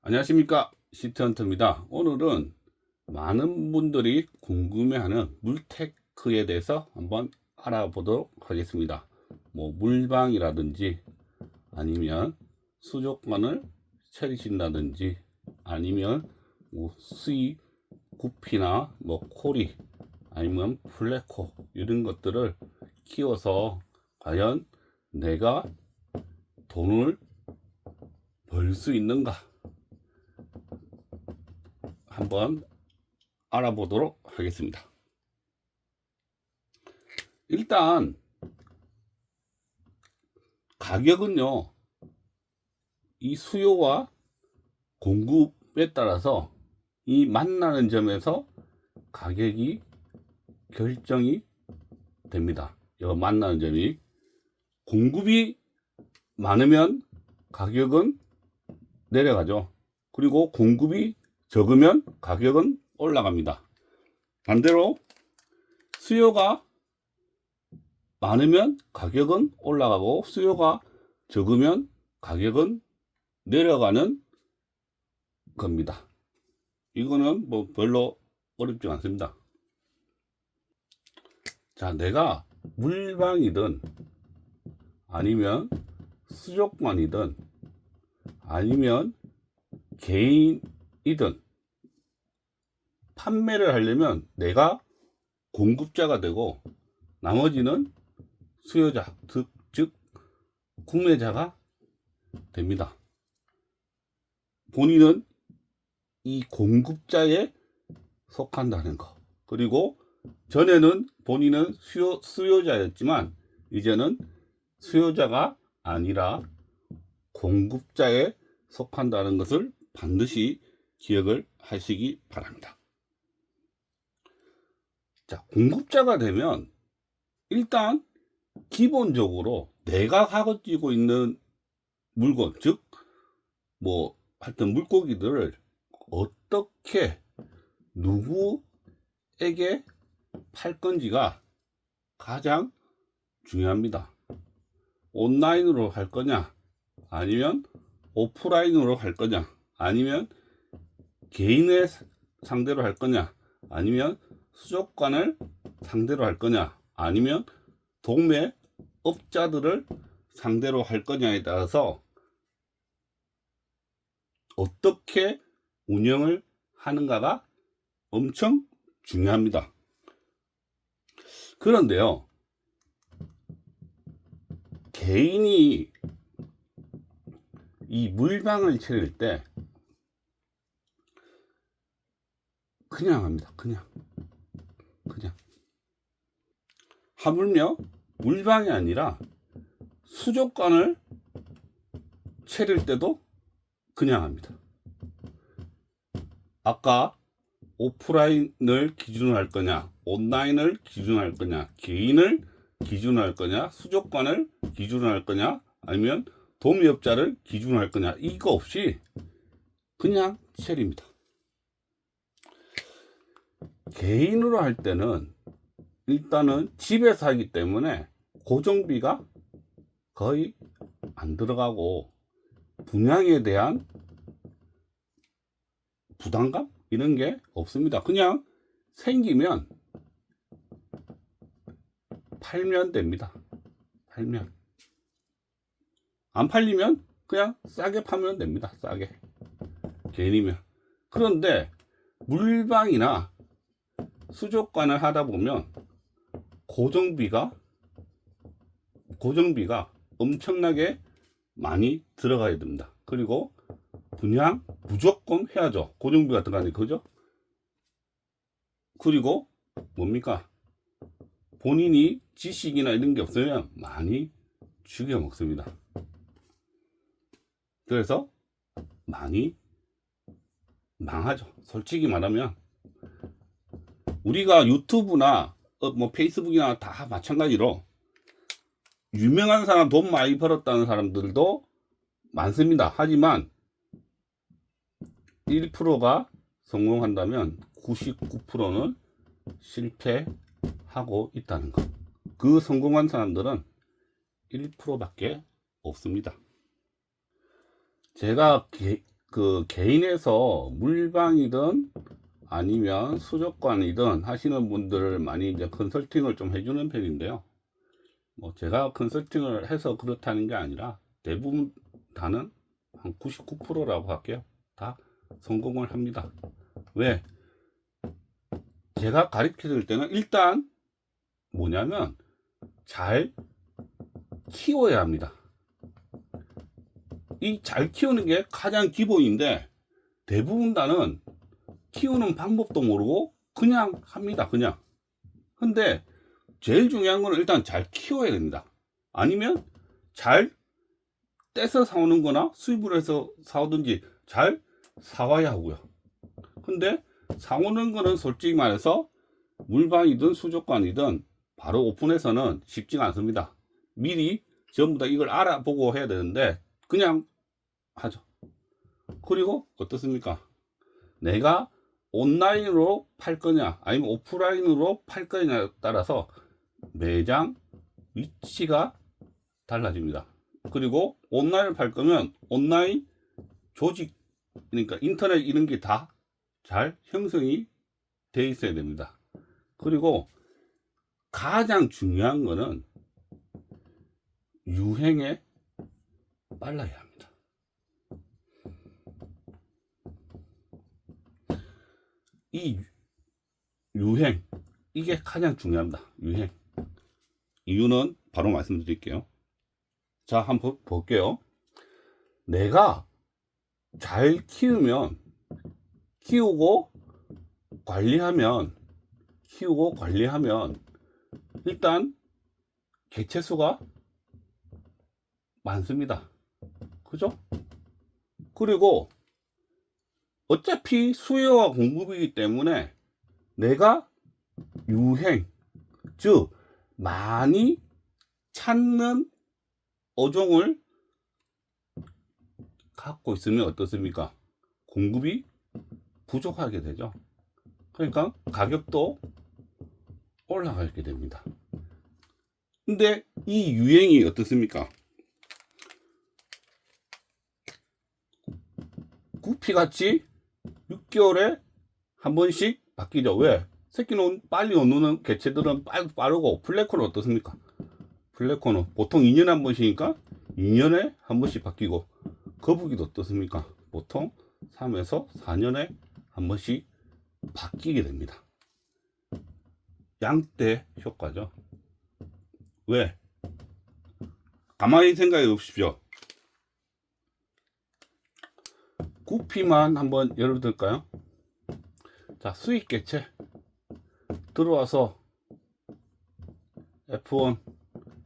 안녕하십니까, 시트헌터입니다. 오늘은 많은 분들이 궁금해하는 물테크에 대해서 한번 알아보도록 하겠습니다. 뭐 물방이라든지 아니면 수족관을 차리신다든지 아니면 뭐 수이 구피나 뭐 코리 아니면 플래코 이런 것들을 키워서 과연 내가 돈을 벌 수 있는가 한번 알아보도록 하겠습니다. 일단 가격은요, 이 수요와 공급에 따라서 이 만나는 점에서 가격이 결정이 됩니다. 이 만나는 점이 공급이 많으면 가격은 내려가죠. 그리고 공급이 적으면 가격은 올라갑니다. 반대로 수요가 많으면 가격은 올라가고 수요가 적으면 가격은 내려가는 겁니다. 이거는 뭐 별로 어렵지 않습니다. 자, 내가 물방이든 아니면 수족관이든 아니면 개인이든 판매를 하려면 내가 공급자가 되고 나머지는 수요자, 즉 구매자가 됩니다. 본인은 이 공급자에 속한다는 거. 그리고 전에는 본인은 수요자였지만 이제는 수요자가 아니라 공급자에 속한다는 것을 반드시 기억을 하시기 바랍니다. 자, 공급자가 되면 일단 기본적으로 내가 가지고 있는 물건, 즉 뭐 하여튼 물고기들을 어떻게 누구에게 팔 건지가 가장 중요합니다. 온라인으로 할 거냐 아니면 오프라인으로 할 거냐 아니면 개인을 상대로 할 거냐 아니면 수족관을 상대로 할 거냐 아니면 도매업자들을 상대로 할 거냐에 따라서 어떻게 운영을 하는가가 엄청 중요합니다. 그런데요, 개인이 이 물방을 차릴 때 그냥 합니다. 그냥 하물며 물방이 아니라 수족관을 차릴 때도 그냥 합니다. 아까 오프라인을 기준으로 할 거냐 온라인을 기준으로 할 거냐 개인을 기준으로 할 거냐 수족관을 기준으로 할 거냐 아니면 도매업자를 기준으로 할 거냐 이거 없이 그냥 차립니다. 개인으로 할 때는 일단은 집에서 하기 때문에 고정비가 거의 안 들어가고 분양에 대한 부담감 이런 게 없습니다. 그냥 생기면 팔면 됩니다. 팔면 안 팔리면 그냥 싸게 파면 됩니다. 싸게 개인이면. 그런데 물방이나 수족관을 하다 보면 고정비가 엄청나게 많이 들어가야 됩니다. 그리고 분양 무조건 해야죠. 고정비가 들어가니까 그죠? 그리고 뭡니까? 본인이 지식이나 이런 게 없으면 많이 죽여 먹습니다. 그래서 많이 망하죠. 솔직히 말하면 우리가 유튜브나 뭐 페이스북이나 다 마찬가지로 유명한 사람 돈 많이 벌었다는 사람들도 많습니다. 하지만 1%가 성공한다면 99%는 실패하고 있다는 것. 그 성공한 사람들은 1%밖에 없습니다. 제가 그 개인에서 물방이든 아니면 수족관이든 하시는 분들을 많이 이제 컨설팅을 좀 해주는 편인데요. 뭐 제가 컨설팅을 해서 그렇다는 게 아니라 대부분 다는 한 99%라고 할게요. 다 성공을 합니다. 왜? 제가 가르쳐 줄 때는 일단 뭐냐면 잘 키워야 합니다. 이 잘 키우는 게 가장 기본인데 대부분 다는 키우는 방법도 모르고 그냥 합니다. 그냥. 근데 제일 중요한 거는 일단 잘 키워야 됩니다. 아니면 잘 떼서 사오는 거나 수입을 해서 사오든지 잘 사와야 하고요. 근데 사오는 거는 솔직히 말해서 물방이든 수족관이든 바로 오픈해서는 쉽지가 않습니다. 미리 전부 다 이걸 알아보고 해야 되는데 그냥 하죠. 그리고 어떻습니까? 내가 온라인으로 팔 거냐 아니면 오프라인으로 팔 거냐에 따라서 매장 위치가 달라집니다. 그리고 온라인을 팔 거면 온라인 조직, 그러니까 인터넷 이런 게 다 잘 형성이 돼 있어야 됩니다. 그리고 가장 중요한 거는 유행에 빨라야 합니다. 이 유행, 이게 가장 중요합니다. 유행. 이유는 바로 말씀드릴게요. 자, 한번 볼게요. 내가 잘 키우면, 키우고 관리하면 일단 개체수가 많습니다. 그죠? 그리고 어차피 수요와 공급이기 때문에 내가 유행, 즉 많이 찾는 어종을 갖고 있으면 어떻습니까? 공급이 부족하게 되죠. 그러니까 가격도 올라가게 됩니다. 근데 이 유행이 어떻습니까? 구피같이 6개월에 한 번씩 바뀌죠. 왜? 새끼는 빨리 놓는 개체들은 빠르고 플래코는 어떻습니까? 플래코는 보통 2년에 한 번씩이니까 2년에 한 번씩 바뀌고 거북이도 어떻습니까? 보통 3에서 4년에 한 번씩 바뀌게 됩니다. 양대 효과죠. 왜? 가만히 생각해 보십시오. 구피만 한번 예를 들까요? 자, 수익 개체 들어와서 F1,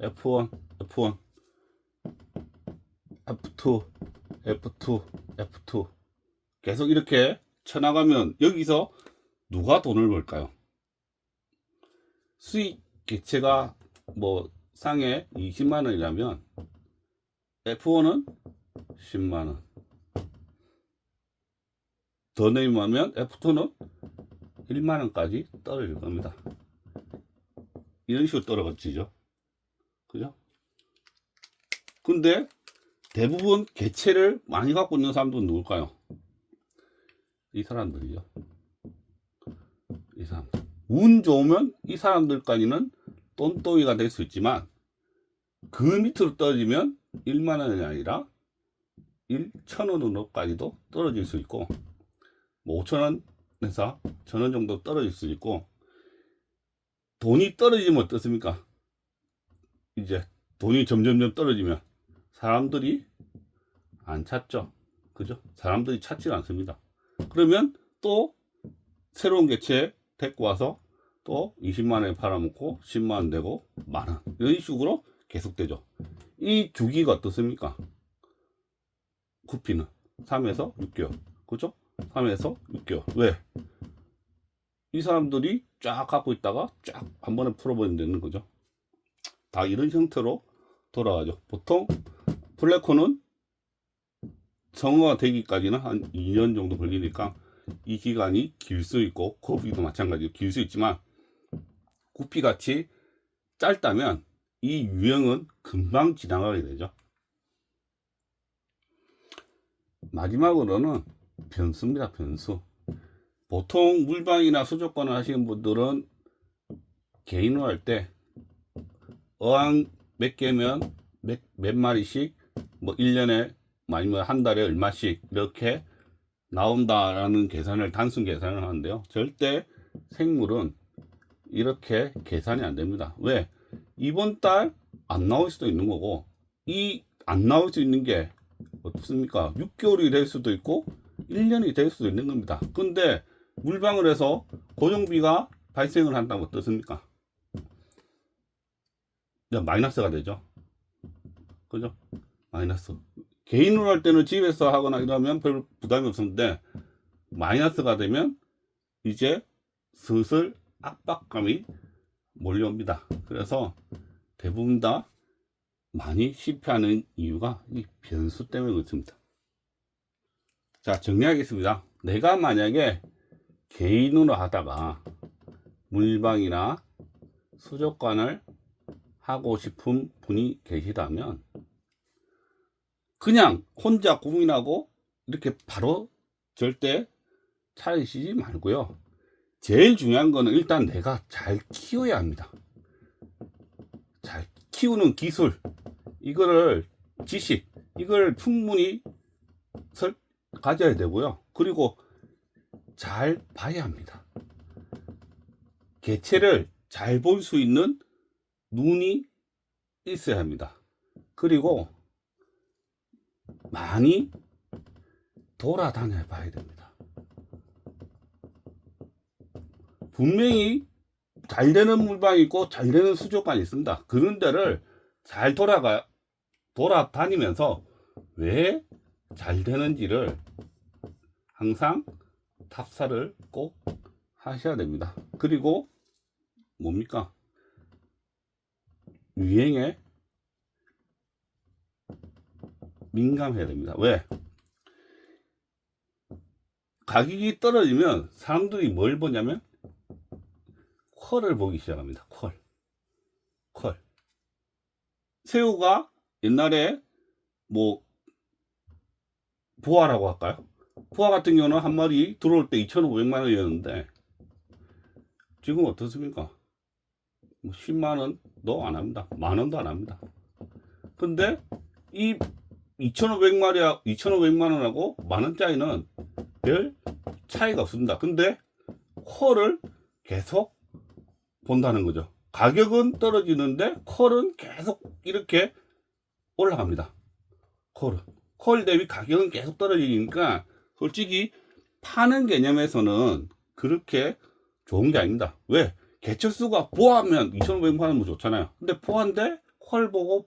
F1, F1, F2, F2, F2 계속 이렇게 쳐나가면 여기서 누가 돈을 벌까요? 수익 개체가 뭐 상에 20만 원이라면 F1은 10만 원. 더 내리면 F2는 1만 원까지 떨어질 겁니다. 이런 식으로 떨어지죠. 그죠? 근데 대부분 개체를 많이 갖고 있는 사람들은 누굴까요? 이 사람들이죠. 이 사람들. 운 좋으면 이 사람들까지는 똔똔이가 될 수 있지만 그 밑으로 떨어지면 1만 원이 아니라 1,000원으로까지도 떨어질 수 있고 뭐 5,000원에서 1,000원 정도 떨어질 수 있고 돈이 떨어지면 어떻습니까? 이제 돈이 점점점 떨어지면 사람들이 안 찾죠. 그죠? 사람들이 찾지 않습니다. 그러면 또 새로운 개체 데리고 와서 또 20만 원에 팔아먹고 10만 원 되고 만원 이런 식으로 계속되죠. 이 주기가 어떻습니까? 구피는 3에서 6개월. 그죠? 3에서 6개월. 왜? 이 사람들이 쫙 갖고 있다가 쫙 한 번에 풀어버리면 되는 거죠. 다 이런 형태로 돌아가죠. 보통 플래코는 성어가 되기까지는 한 2년 정도 걸리니까 이 기간이 길 수 있고 거북이도 마찬가지로 길 수 있지만 구피같이 짧다면 이 유형은 금방 지나가게 되죠. 마지막으로는 변수입니다. 변수. 보통 물방이나 수족관을 하시는 분들은 개인으로 할 때 어항 몇 개면 몇 마리씩 뭐 1년에 아니면 한 달에 얼마씩 이렇게 나온다라는 계산을 단순 계산을 하는데요. 절대 생물은 이렇게 계산이 안 됩니다. 왜? 이번 달 안 나올 수도 있는 거고, 이 안 나올 수 있는 게 어떻습니까? 6개월이 될 수도 있고 1년이 될 수도 있는 겁니다. 근데 물방을 해서 고정비가 발생을 한다면 어떻습니까? 마이너스가 되죠. 그죠? 마이너스. 개인으로 할 때는 집에서 하거나 이러면 별 부담이 없었는데 마이너스가 되면 이제 슬슬 압박감이 몰려옵니다. 그래서 대부분 다 많이 실패하는 이유가 이 변수 때문에 그렇습니다. 자, 정리하겠습니다. 내가 만약에 개인으로 하다가 물방이나 수족관을 하고 싶은 분이 계시다면 그냥 혼자 고민하고 이렇게 바로 절대 차리시지 말고요. 제일 중요한 거는 일단 내가 잘 키워야 합니다. 잘 키우는 기술, 이거를 지식, 이걸 충분히 가져야 되고요. 그리고 잘 봐야 합니다. 개체를 잘 볼 수 있는 눈이 있어야 합니다. 그리고 많이 돌아다녀 봐야 됩니다. 분명히 잘 되는 물방이 있고 잘 되는 수족관이 있습니다. 그런 데를 잘 돌아다니면서 왜 잘 되는지를 항상 탑사를 꼭 하셔야 됩니다. 그리고 뭡니까? 유행에 민감해야 됩니다. 왜? 가격이 떨어지면 사람들이 뭘 보냐면 퀄을 보기 시작합니다. 퀄. 새우가 옛날에 뭐 보아라고 할까요? 보아 같은 경우는 한 마리 들어올 때 2,500만 원이었는데 지금 어떻습니까? 10만 원도 안 합니다. 만 원도 안 합니다. 근데 이 2,500만 원하고 만 원짜리는 별 차이가 없습니다. 근데 퀄을 계속 본다는 거죠. 가격은 떨어지는데 퀄은 계속 이렇게 올라갑니다. 퀄 대비 가격은 계속 떨어지니까 솔직히 파는 개념에서는 그렇게 좋은 게 아닙니다. 왜? 개체수가 보아하면 2,500만 원이면 좋잖아요. 근데 보아인데 퀄 보고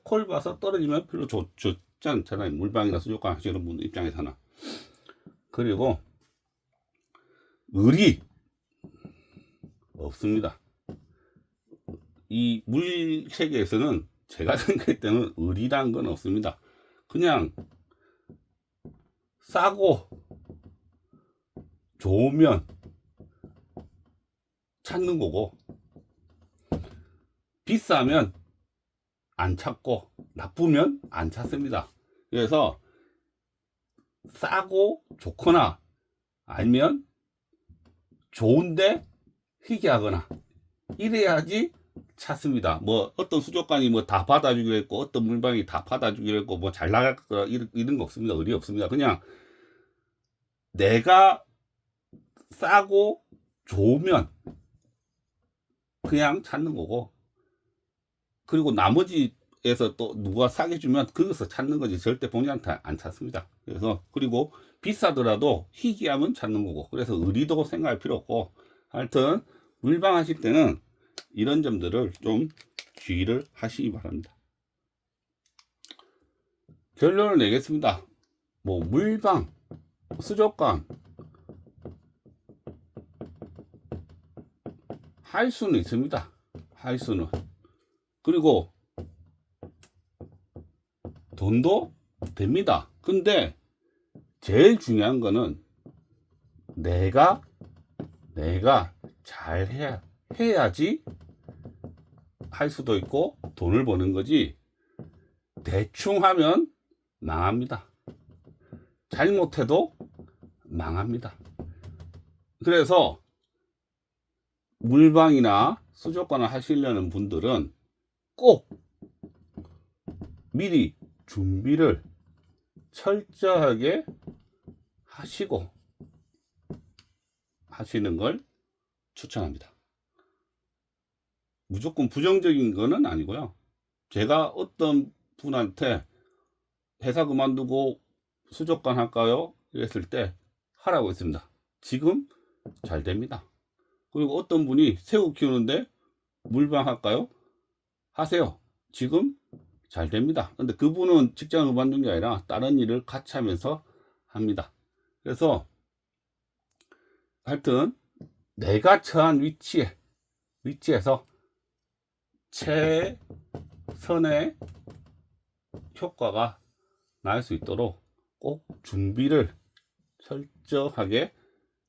퀄 봐서 떨어지면 별로 좋지 않잖아요. 물방이나 수족관 하시는 분들 입장에서는. 그리고 의리 없습니다. 이 물 세계에서는 제가 생각할 때는 의리란 건 없습니다. 그냥 싸고 좋으면 찾는 거고 비싸면 안 찾고 나쁘면 안 찾습니다. 그래서 싸고 좋거나 아니면 좋은데 희귀하거나 이래야지 찾습니다. 뭐 어떤 수족관이 뭐 다 받아주기로 했고 어떤 물방이 다 받아주기로 했고 뭐 잘 나갈 거라 이런 거 없습니다. 의리 없습니다. 그냥 내가 싸고 좋으면 그냥 찾는 거고 그리고 나머지에서 또 누가 사게 주면 그것을 찾는 거지 절대 본인한테 안 찾습니다. 그래서 그리고 비싸더라도 희귀하면 찾는 거고 그래서 의리도 생각할 필요 없고 하여튼 물방 하실 때는 이런 점들을 좀 주의를 하시기 바랍니다. 결론을 내겠습니다. 뭐 물방, 수족관 할 수는 있습니다. 할 수는. 그리고 돈도 됩니다. 근데 제일 중요한 거는 내가 잘 해야지 할 수도 있고 돈을 버는 거지 대충 하면 망합니다. 잘못해도 망합니다. 그래서 물방이나 수족관을 하시려는 분들은 꼭 미리 준비를 철저하게 하시고 하시는 걸 추천합니다. 무조건 부정적인 거는 아니고요. 제가 어떤 분한테 회사 그만두고 수족관 할까요? 이랬을 때 하라고 했습니다. 지금 잘 됩니다. 그리고 어떤 분이 새우 키우는데 물방 할까요? 하세요. 지금 잘 됩니다. 근데 그분은 직장을 그만둔 게 아니라 다른 일을 같이 하면서 합니다. 그래서 하여튼 내가 처한 위치에서 최선의 효과가 날 수 있도록 꼭 준비를 철저하게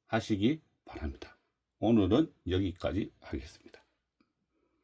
하시기 바랍니다. 오늘은 여기까지 하겠습니다.